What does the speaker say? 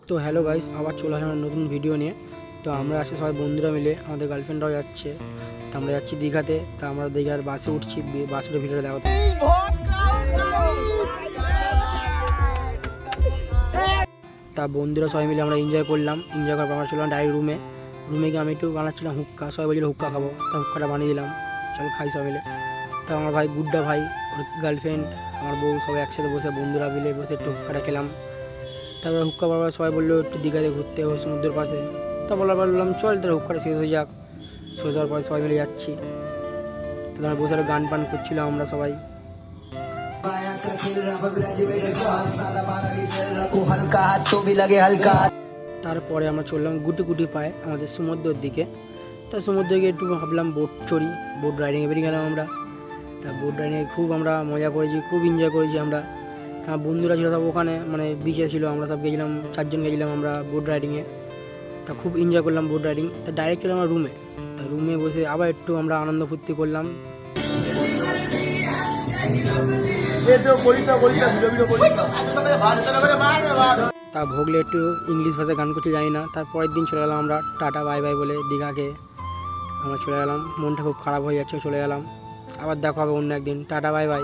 তো hello guys, আবার চলে আসলাম নতুন ভিডিও নিয়ে। তো আমরা আছি সবাই বন্ধুরা মিলে, আমাদের গার্লফ্রেন্ডরাও যাচ্ছে। তো আমরা যাচ্ছি দীঘাতে। তা আমরা দীঘার বাসে উঠছি, বাসের ভিডিওটা দেখো। তা বন্ধুরা সবাই মিলে আমরা এনজয় করলাম। এনজয় করার পর আমরা চললাম ডাইরেক্ট রুমে গিয়ে আমি একটু বানাচ্ছিলাম হুক্কা। সবাই বলছিল হুক্কা খাবো, তা হুক্কাটা বানিয়ে দিলাম। চল খাই সবাই মিলে। তা আমার ভাই গুড্ডা ভাই, ওর গার্লফ্রেন্ড, আমার বউ সবাই একসাথে বসে বন্ধুরা মিলে বসে একটু হুক্কাটা খেলাম। তারপরে হুক্কা বারবার সবাই বললো একটু দীঘাতে ঘুরতে হবে সমুদ্রের পাশে। তা বললাম চল, তাহলে হুক্কাটা শেষ হয়ে যাক। শেষ হওয়ার পর সবাই মিলে যাচ্ছি। তো তোমার বসে গান পান করছিলাম আমরা সবাই। তারপরে আমরা চললাম গুটি গুটি পায়ে আমাদের সমুদ্রের দিকে। তা সমুদ্রে গিয়ে একটু ভাবলাম বোট চড়ি, বোট রাইডিংয়ে বেরিয়ে গেলাম আমরা। তা বোট রাইডিংয়ে খুব আমরা মজা করেছি, খুব এনজয় করেছি আমরা। আমার বন্ধুরা ছিল সব ওখানে, মানে বিচে ছিল, আমরা সব গেছিলাম, 4 জন গেছিলাম আমরা বোট রাইডিংয়ে। তা খুব এনজয় করলাম বোট রাইডিং। তা ডাইরেক্ট গেলাম আমরা রুমে। তা রুমে বসে আবার একটু আমরা আনন্দ ফুর্তি করলাম। তা ভোগলে একটু ইংলিশ ভাষায় গান করতে জানি না। তারপরের দিন চলে গেলাম আমরা টাটা বাই বাই বলে দীঘাকে আমরা চলে গেলাম। মনটা খুব খারাপ হয়ে যাচ্ছে, চলে গেলাম। আবার দেখা হবে অন্য একদিন। Tata bye bye.